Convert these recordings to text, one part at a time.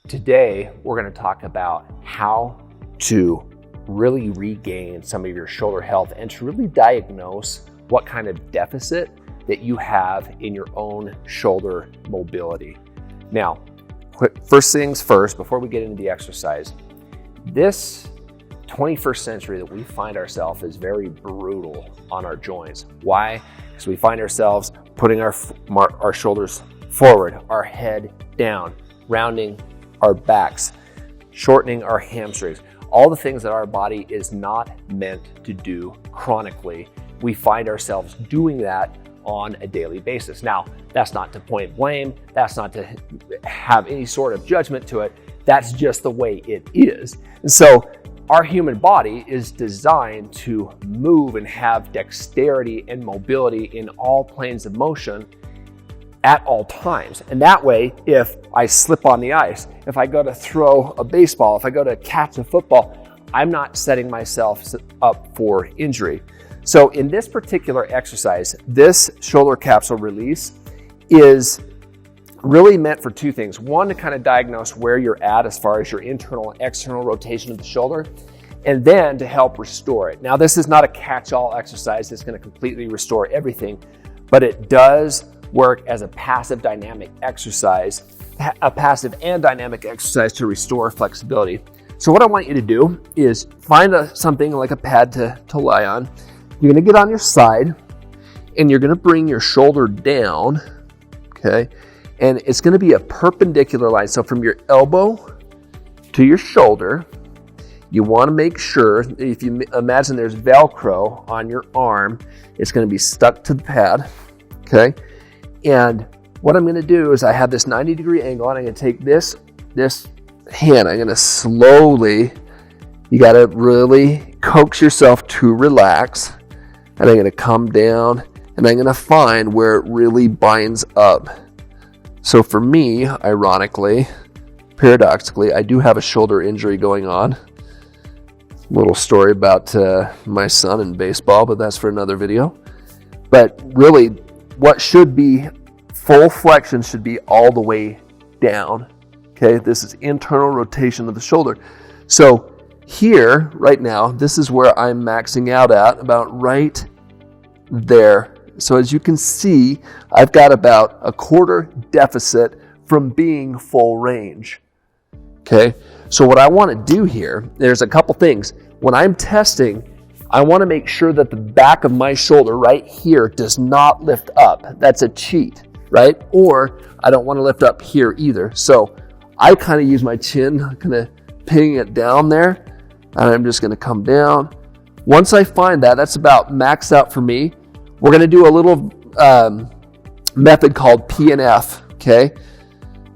Today, we're going to talk about how to really regain some of your shoulder health and to really diagnose what kind of deficit that you have in your own shoulder mobility. Now, first things first, before we get into the exercise, this 21st century that we find ourselves is very brutal on our joints. Why? Because we find ourselves putting our shoulders forward, our head down, rounding our backs, shortening our hamstrings, all the things that our body is not meant to do chronically. We find ourselves doing that on a daily basis. Now, that's not to point blame, that's not to have any sort of judgment to it, that's just the way it is. And so our human body is designed to move and have dexterity and mobility in all planes of motion at all times. And that way, if I slip on the ice, if I go to throw a baseball, if I go to catch a football, I'm not setting myself up for injury. So in this particular exercise, this shoulder capsule release is really meant for two things. One, to kind of diagnose where you're at as far as your internal and external rotation of the shoulder, and then to help restore it. Now, this is not a catch-all exercise that's going to completely restore everything, but it does work as a passive dynamic exercise, a passive and dynamic exercise to restore flexibility. So what I want you to do is find something like a pad to lie on. You're going to get on your side and you're going to bring your shoulder down, okay? And it's going to be a perpendicular line. So from your elbow to your shoulder, you want to make sure, if you imagine there's Velcro on your arm, it's going to be stuck to the pad, okay? And what I'm going to do is I have this 90-degree angle, and I'm going to take this hand. I'm going to slowly, you got to really coax yourself to relax. And I'm going to come down, and I'm going to find where it really binds up. So for me, ironically, paradoxically, I do have a shoulder injury going on. Little story about my son in baseball, but that's for another video. But really, what should be full flexion should be all the way down. Okay, this is internal rotation of the shoulder. So here, right now, this is where I'm maxing out at, about right there. So as you can see, I've got about a quarter deficit from being full range. Okay, so what I want to do here, there's a couple things. When I'm testing, I want to make sure that the back of my shoulder right here does not lift up. That's a cheat, right? Or I don't want to lift up here either. So I kind of use my chin, kind of pinning it down there, and I'm just going to come down. Once I find that, that's about maxed out for me. We're going to do a little method called PNF, okay?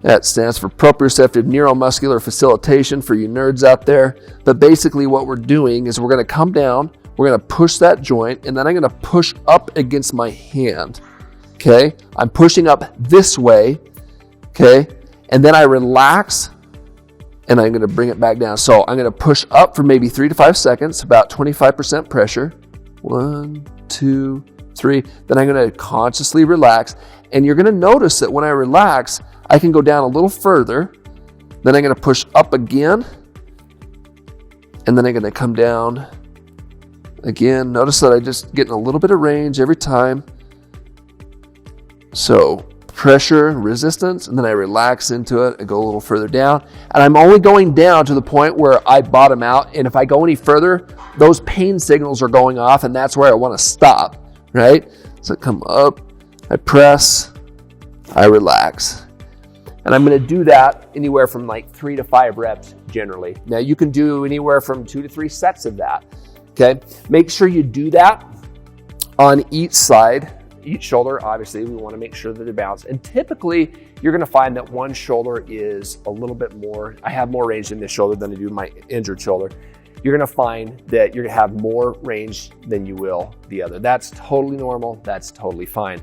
That stands for proprioceptive neuromuscular facilitation for you nerds out there. But basically what we're doing is we're going to come down, we're going to push that joint, and then I'm going to push up against my hand, okay? I'm pushing up this way, okay? And then I relax, and I'm going to bring it back down. So I'm going to push up for maybe 3 to 5 seconds, about 25% pressure. 1, 2, 3. Then I'm going to consciously relax. And you're going to notice that when I relax, I can go down a little further. Then I'm going to push up again. And then I'm going to come down again. Notice that I just getting a little bit of range every time. So pressure, resistance, and then I relax into it and go a little further down. And I'm only going down to the point where I bottom out. And if I go any further, those pain signals are going off, and that's where I want to stop, right? So I come up, I press, I relax. And I'm going to do that anywhere from like 3 to 5 reps generally. Now you can do anywhere from 2 to 3 sets of that, okay? Make sure you do that on each side. Each shoulder, obviously, we want to make sure that they're balanced. And typically, you're going to find that one shoulder is a little bit more, I have more range in this shoulder than I do my injured shoulder. You're going to find that you're going to have more range than you will the other. That's totally normal. That's totally fine.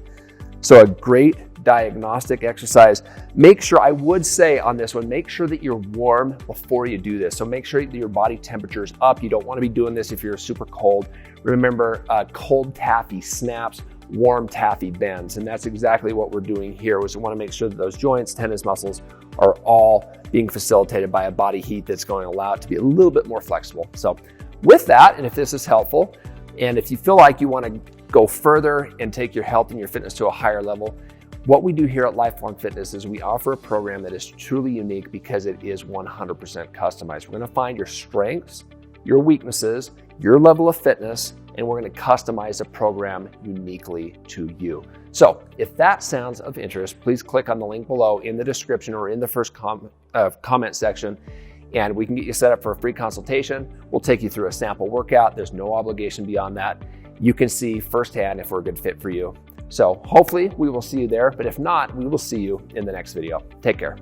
So a great diagnostic exercise. Make sure, I would say on this one, make sure that you're warm before you do this. So make sure that your body temperature is up. You don't want to be doing this if you're super cold. Remember, cold taffy snaps. warm taffy bends. And that's exactly what we're doing here, is we want to make sure that those joints, tendons, muscles are all being facilitated by a body heat that's going to allow it to be a little bit more flexible. So with that, and if this is helpful, and if you feel like you want to go further and take your health and your fitness to a higher level, what we do here at Lifelong Fitness is we offer a program that is truly unique because it is 100% customized. We're going to find your strengths, your weaknesses, your level of fitness, and we're going to customize a program uniquely to you. So if that sounds of interest, please click on the link below in the description or in the first comment section, and we can get you set up for a free consultation. We'll take you through a sample workout. There's no obligation beyond that. You can see firsthand if we're a good fit for you. So hopefully we will see you there, but if not, we will see you in the next video. Take care.